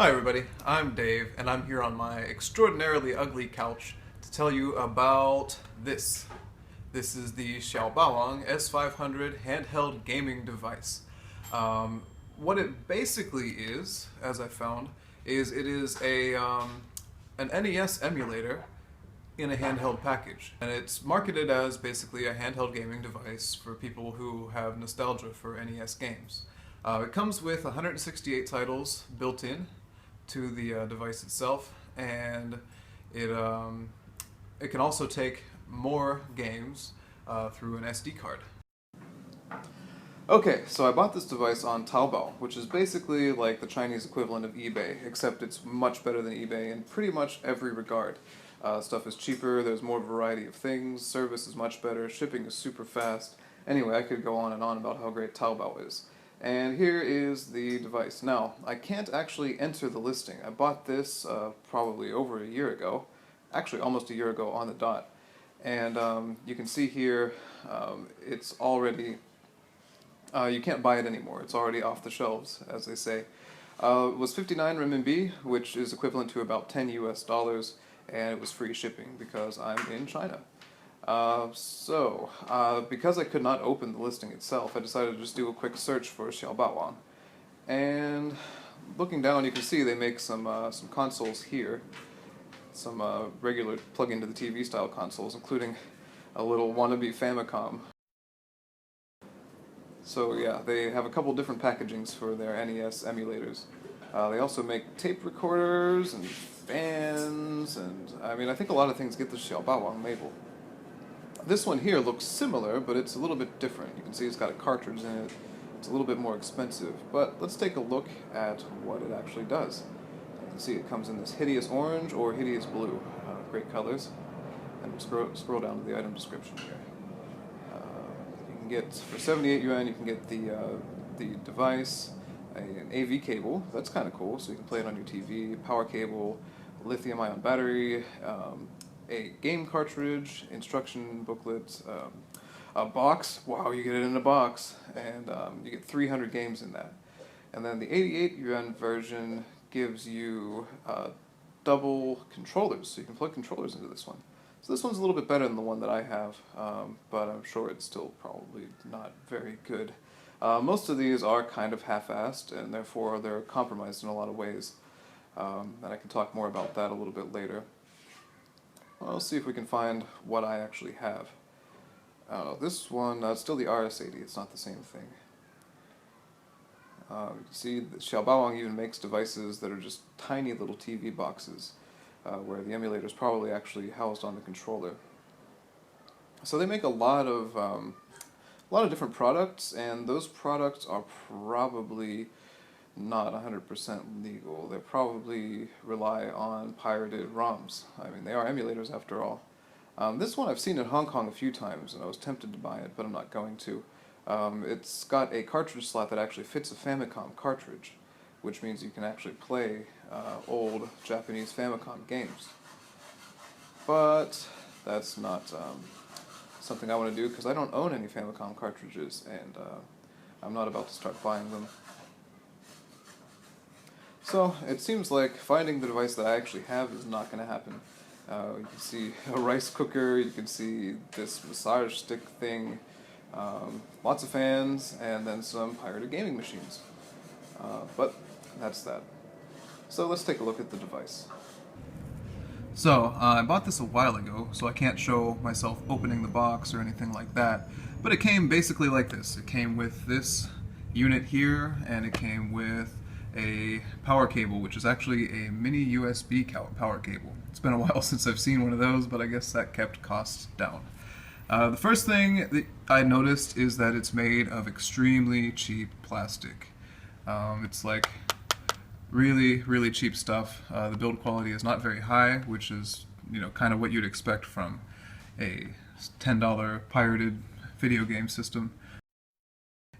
Hi everybody, I'm Dave, and I'm here on my extraordinarily ugly couch to tell you about this. This is the xiao S500 handheld gaming device. What it basically is, as I found, is it is an NES emulator in a handheld package. And it's marketed as basically a handheld gaming device for people who have nostalgia for NES games. It comes with 168 titles built in to the device itself, and it can also take more games through an SD card. Okay, so I bought this device on Taobao, which is basically like the Chinese equivalent of eBay, except it's much better than eBay in pretty much every regard. Stuff is cheaper, there's more variety of things, service is much better, shipping is super fast. Anyway, I could go on and on about how great Taobao is. And here is the device. Now, I can't actually enter the listing. I bought this probably over a year ago, actually almost a year ago on the dot. And you can see here, it's already, you can't buy it anymore. It's already off the shelves, as they say. It was 59 renminbi, which is equivalent to about 10 US dollars, and it was free shipping because I'm in China. Because I could not open the listing itself, I decided to just do a quick search for xiao. And looking down, you can see they make some consoles here, some regular plug into the TV style consoles, including a little wannabe Famicom. So yeah, they have a couple different packagings for their NES emulators. They also make tape recorders and fans, and I think a lot of things get the xiao label. This one here looks similar, but it's a little bit different. You can see it's got a cartridge in it. It's a little bit more expensive, but let's take a look at what it actually does. You can see it comes in this hideous orange or hideous blue. Great colors. And we'll scroll down to the item description here. You can get, for 78 yuan, you can get the device, an AV cable. That's kind of cool, so you can play it on your TV, power cable, lithium-ion battery, a game cartridge, instruction booklet, a box. Wow, you get it in a box, and you get 300 games in that. And then the 88 yuan version gives you double controllers, so you can plug controllers into this one. So this one's a little bit better than the one that I have, but I'm sure it's still probably not very good. Most of these are kind of half-assed, and therefore they're compromised in a lot of ways. And I can talk more about that a little bit later. Well, let's see if we can find what I actually have. This one, it's still the RS-80, it's not the same thing. You can see that xiao even makes devices that are just tiny little TV boxes, where the emulator is probably actually housed on the controller. So they make a lot of different products, and those products are probably not 100% legal. They probably rely on pirated ROMs. They are emulators after all. This one I've seen in Hong Kong a few times, and I was tempted to buy it, but I'm not going to. It's got a cartridge slot that actually fits a Famicom cartridge, which means you can actually play old Japanese Famicom games. But that's not something I want to do because I don't own any Famicom cartridges, and I'm not about to start buying them. So, it seems like finding the device that I actually have is not going to happen. You can see a rice cooker, you can see this massage stick thing, lots of fans, and then some pirated gaming machines. But that's that. So let's take a look at the device. So, I bought this a while ago, so I can't show myself opening the box or anything like that. But it came basically like this. It came with this unit here, and it came with a power cable, which is actually a mini USB power cable. It's been a while since I've seen one of those, but I guess that kept costs down. The first thing that I noticed is that it's made of extremely cheap plastic. It's like really, really cheap stuff. The build quality is not very high, which is, kind of what you'd expect from a $10 pirated video game system.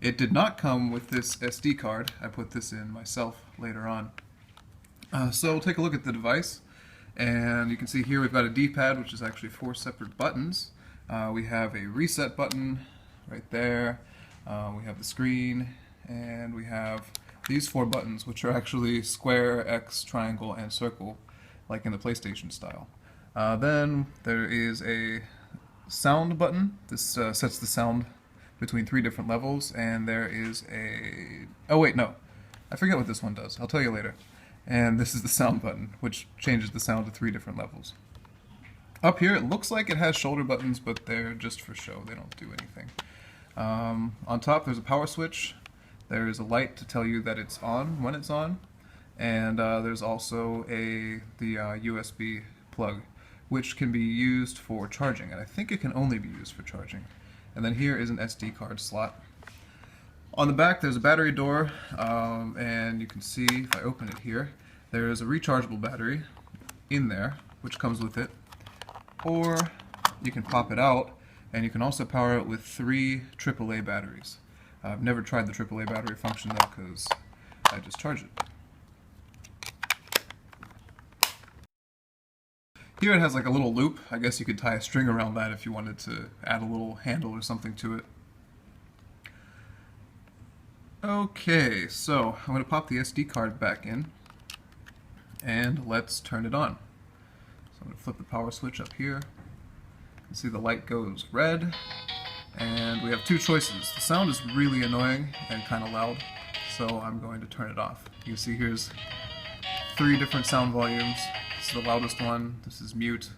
It did not come with this SD card. I put this in myself later on. So we'll take a look at the device, and you can see here we've got a D-pad, which is actually 4 separate buttons. We have a reset button right there. We have the screen, and we have these four buttons, which are actually square, X, triangle, and circle, like in the PlayStation style. Then there is a sound button. This sets the sound between 3 different levels, and there is a... Oh wait, no. I forget what this one does. I'll tell you later. And this is the sound button, which changes the sound to 3 different levels. Up here, it looks like it has shoulder buttons, but they're just for show. They don't do anything. On top, there's a power switch. There is a light to tell you that it's on when it's on. And there's also the USB plug, which can be used for charging. And I think it can only be used for charging. And then here is an SD card slot. On the back, there's a battery door, and you can see, if I open it here, there is a rechargeable battery in there, which comes with it. Or you can pop it out, and you can also power it with 3 AAA batteries. I've never tried the AAA battery function though, because I just charge it. Here it has like a little loop. I guess you could tie a string around that if you wanted to add a little handle or something to it. Okay, so I'm going to pop the SD card back in, and let's turn it on. So I'm going to flip the power switch up here. You can see the light goes red, and we have 2 choices. The sound is really annoying and kind of loud, so I'm going to turn it off. You can see here's 3 different sound volumes. This is the loudest one, this is mute,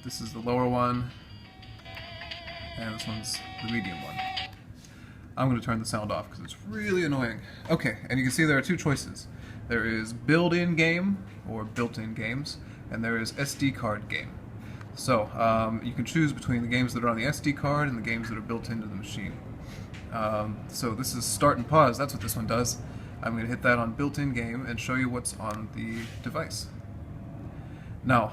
this is the lower one, and this one's the medium one. I'm going to turn the sound off because it's really annoying. Okay, and you can see there are 2 choices. There is built-in game, or built-in games, and there is SD card game. So, you can choose between the games that are on the SD card and the games that are built into the machine. So this is start and pause, that's what this one does. I'm going to hit that on built-in game and show you what's on the device. Now,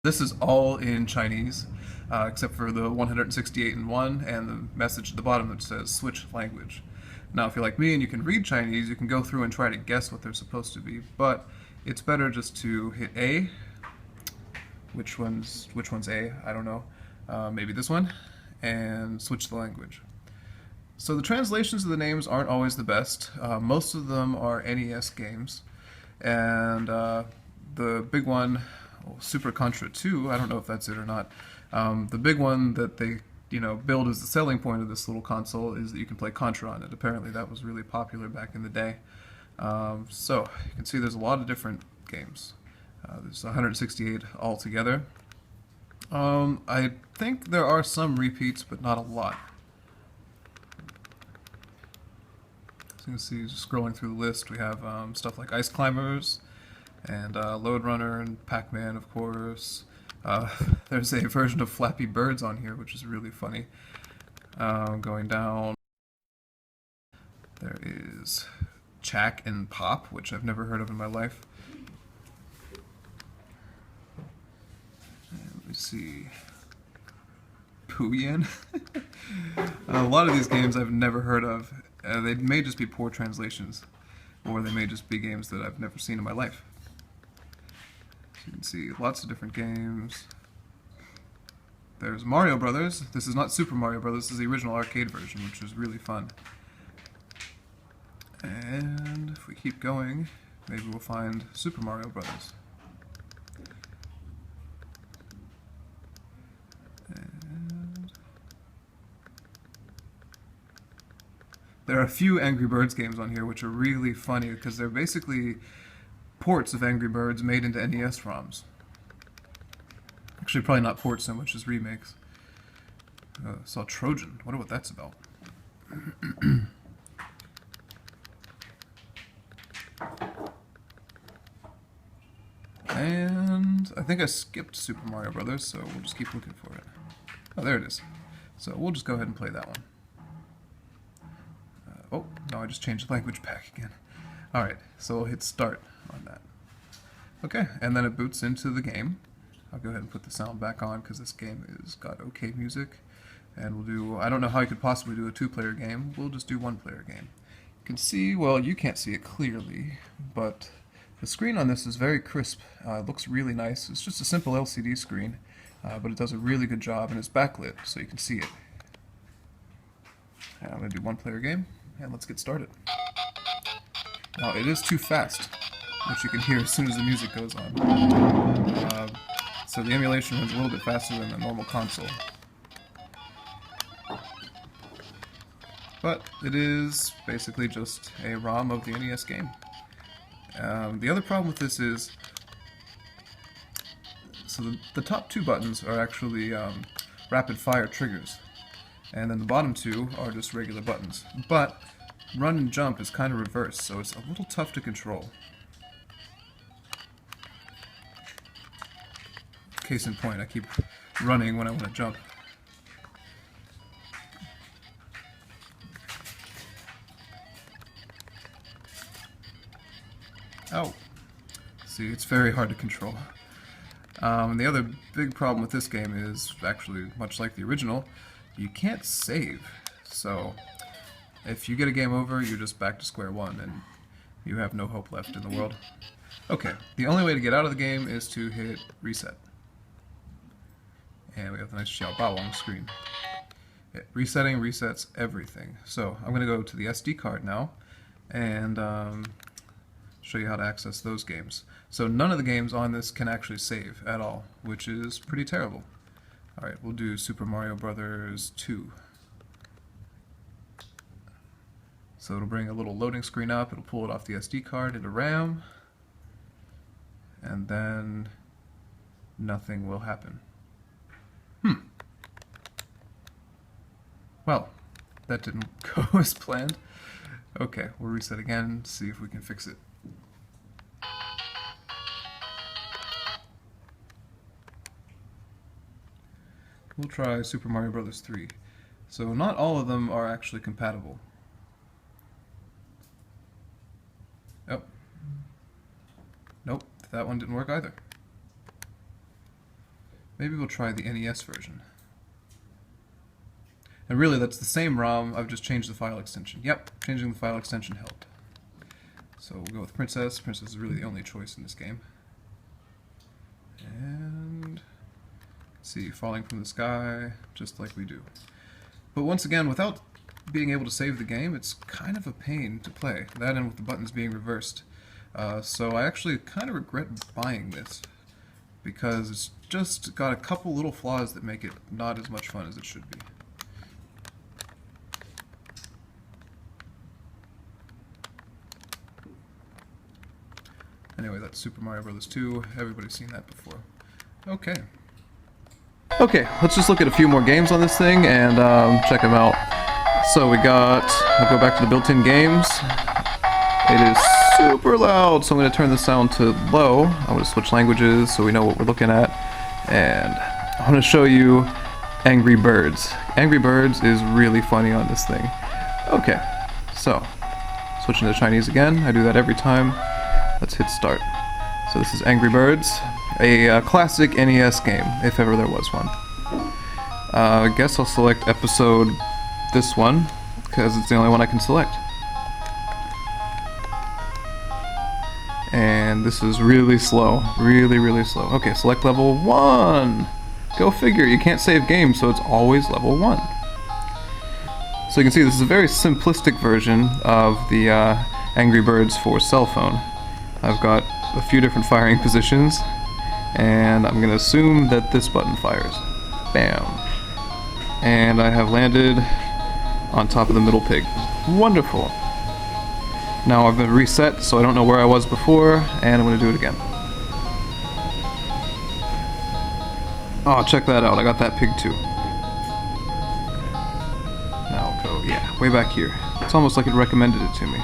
this is all in Chinese, except for the 168 in 1 and the message at the bottom that says switch language. Now, if you're like me and you can read Chinese, you can go through and try to guess what they're supposed to be, but it's better just to hit A. Which one's A? I don't know. Maybe this one, and switch the language. So the translations of the names aren't always the best. Most of them are NES games, and the big one, Super Contra 2, I don't know if that's it or not. The big one that they build as the selling point of this little console is that you can play Contra on it. Apparently that was really popular back in the day. So you can see there's a lot of different games. There's 168 altogether. I think there are some repeats, but not a lot. So you can see, just scrolling through the list, we have stuff like Ice Climbers, and Load Runner, and Pac-Man, of course. There's a version of Flappy Birds on here, which is really funny. Going down, there is Chack and Pop, which I've never heard of in my life. And let me see, Puyan. A lot of these games I've never heard of. They may just be poor translations, or they may just be games that I've never seen in my life. So you can see lots of different games. There's Mario Brothers. This is not Super Mario Brothers, this is the original arcade version, which was really fun. And if we keep going, maybe we'll find Super Mario Brothers. And there are a few Angry Birds games on here which are really funny because they're basically ports of Angry Birds made into NES ROMs. Actually, probably not ports so much as remakes. Saw Trojan. Wonder what that's about. And I think I skipped Super Mario Brothers, so we'll just keep looking for it. Oh, there it is. So we'll just go ahead and play that one. Oh, no, I just changed the language back again. Alright, so we'll hit start on that. Okay, and then it boots into the game. I'll go ahead and put the sound back on because this game has got okay music. And we'll do, I don't know how you could possibly do a 2-player game, we'll just do 1-player game. You can see, well, you can't see it clearly, but the screen on this is very crisp. It looks really nice. It's just a simple LCD screen, but it does a really good job, and it's backlit, so you can see it. And I'm going to do 1-player game, and let's get started. Now, it is too fast, which you can hear as soon as the music goes on. So the emulation runs a little bit faster than the normal console. But it is basically just a ROM of the NES game. The other problem with this is, so the top two buttons are actually rapid fire triggers, and then the bottom two are just regular buttons. But run and jump is kind of reversed, so it's a little tough to control. Case in point, I keep running when I want to jump. Oh, see, it's very hard to control. The other big problem with this game is, actually, much like the original, you can't save. So, if you get a game over, you're just back to square one, and you have no hope left in the world. Okay, the only way to get out of the game is to hit reset. And we have the nice xiao wang screen. Resetting resets everything. So, I'm going to go to the SD card now, and show you how to access those games. So none of the games on this can actually save at all, which is pretty terrible. Alright, we'll do Super Mario Brothers 2. So it'll bring a little loading screen up, it'll pull it off the SD card into RAM, and then nothing will happen. Well, that didn't go as planned. Okay, we'll reset again, see if we can fix it. We'll try Super Mario Bros. 3. So not all of them are actually compatible. Oh. Nope, that one didn't work either. Maybe we'll try the NES version. And really, that's the same ROM, I've just changed the file extension. Yep, changing the file extension helped. So we'll go with Princess. Princess is really the only choice in this game. And see, falling from the sky, just like we do. But once again, without being able to save the game, it's kind of a pain to play. That and with the buttons being reversed. So I actually kind of regret buying this, because it's just got a couple little flaws that make it not as much fun as it should be. Anyway, that's Super Mario Bros. 2. Everybody's seen that before. Okay. Okay, let's just look at a few more games on this thing and check them out. So we got, I'll go back to the built-in games. It is super loud, so I'm going to turn the sound to low. I'm going to switch languages so we know what we're looking at. And I'm going to show you Angry Birds. Angry Birds is really funny on this thing. Okay, so switching to Chinese again. I do that every time. Let's hit start. So this is Angry Birds, a classic NES game, if ever there was one. I guess I'll select episode this one, because it's the only one I can select. And this is really slow, really slow. Okay, select level 1! Go figure, you can't save games, so it's always level 1. So you can see this is a very simplistic version of the Angry Birds for cell phone. I've got a few different firing positions, and I'm going to assume that this button fires. Bam. And I have landed on top of the middle pig. Wonderful. Now I've been reset, so I don't know where I was before, and I'm going to do it again. Oh, check that out. I got that pig too. Now I'll go, yeah, way back here. It's almost like it recommended it to me.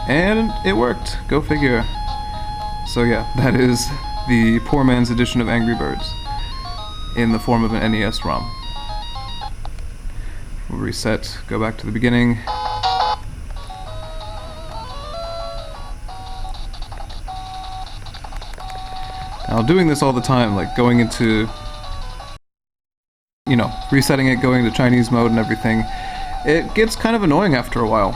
And it worked. Go figure. So yeah, that is the poor man's edition of Angry Birds in the form of an NES ROM. We'll reset, go back to the beginning. Now doing this all the time, like going into, you know, resetting it, going to Chinese mode and everything, it gets kind of annoying after a while.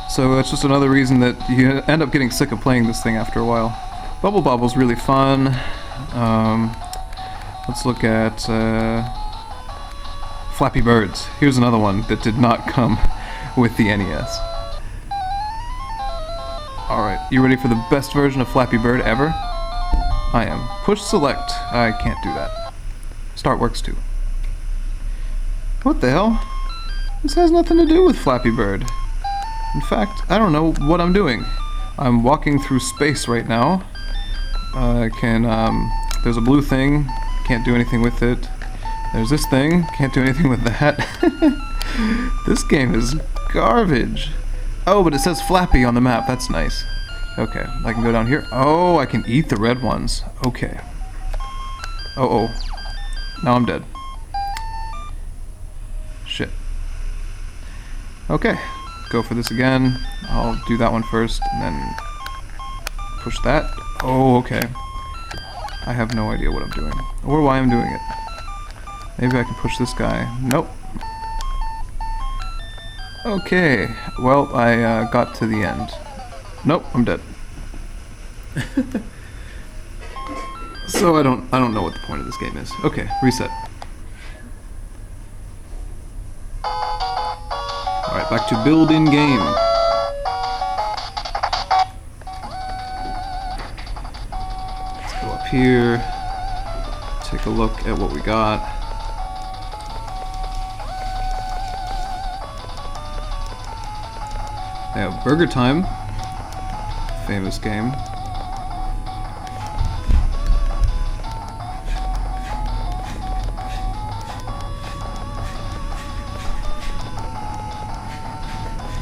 So that's just another reason that you end up getting sick of playing this thing after a while. Bubble Bobble's really fun. Let's look at Flappy Birds. Here's another one that did not come with the NES. Alright, you ready for the best version of Flappy Bird ever? I am. Push select. I can't do that. Start works too. What the hell? This has nothing to do with Flappy Bird. In fact, I don't know what I'm doing. I'm walking through space right now. There's a blue thing, can't do anything with it. There's this thing, can't do anything with that. This game is garbage. Oh, but it says Flappy on the map, that's nice. Okay, I can go down here. Oh, I can eat the red ones. Okay. Oh. Now I'm dead. Shit. Okay, go for this again. I'll do that one first, and then push that. Oh, okay. I have no idea what I'm doing, or why I'm doing it. Maybe I can push this guy. Nope. Okay, well, I got to the end. Nope, I'm dead. So I don't know what the point of this game is. Okay, reset. Alright, back to build-in game. Let's go up here, take a look at what we got. I have Burger Time, famous game.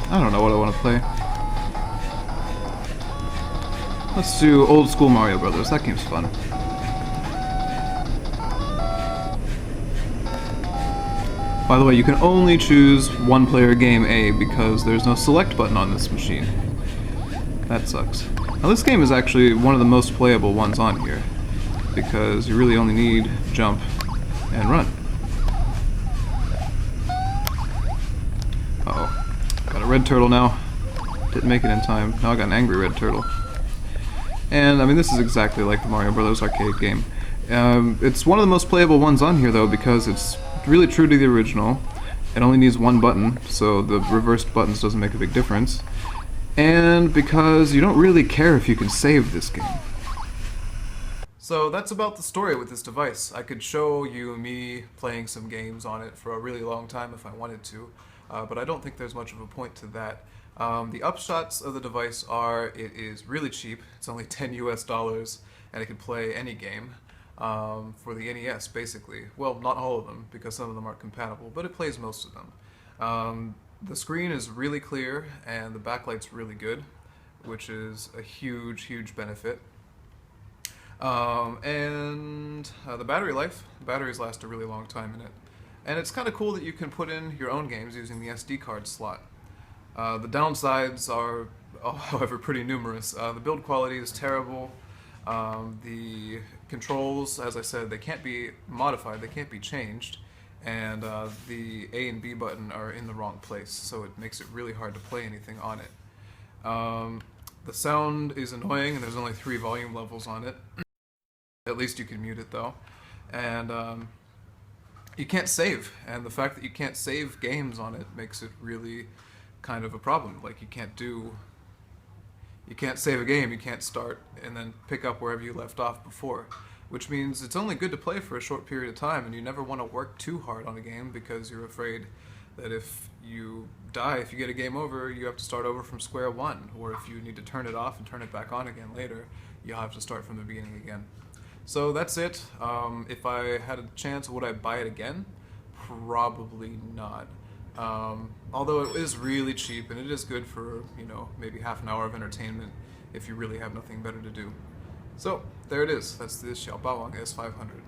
I don't know what I want to play. Let's do old school Mario Brothers. That game's fun. By the way, you can only choose one player game A because there's no select button on this machine. That sucks. Now this game is actually one of the most playable ones on here because you really only need jump and run. Uh-oh. Got a red turtle now. Didn't make it in time. Now I got an angry red turtle. And I mean, this is exactly like the Mario Brothers arcade game. It's one of the most playable ones on here though because it's really true to the original. It only needs one button, so the reversed buttons doesn't make a big difference. And because you don't really care if you can save this game. So that's about the story with this device. I could show you me playing some games on it for a really long time if I wanted to, but I don't think there's much of a point to that. The upshots of the device are it is really cheap. It's only $10 US, and it can play any game. For the NES, basically. Well, not all of them, because some of them aren't compatible, but it plays most of them. The screen is really clear, and the backlight's really good, which is a huge, huge benefit. The battery life, the batteries last a really long time in it. And it's kind of cool that you can put in your own games using the SD card slot. The downsides are, however, pretty numerous. The build quality is terrible. The controls, as I said, they can't be modified, they can't be changed, and the A and B button are in the wrong place, so it makes it really hard to play anything on it. The sound is annoying, and there's only 3 volume levels on it. At least you can mute it though. And you can't save, and the fact that you can't save games on it makes it really kind of a problem. Like, you can't save a game, you can't start and then pick up wherever you left off before, which means it's only good to play for a short period of time, and you never want to work too hard on a game because you're afraid that if you die, if you get a game over, you have to start over from square one, or if you need to turn it off and turn it back on again later, you'll have to start from the beginning again. So that's it. If I had a chance, would I buy it again? Probably not. Although it is really cheap, and it is good for, maybe half an hour of entertainment if you really have nothing better to do. So, there it is. That's the xiao S500.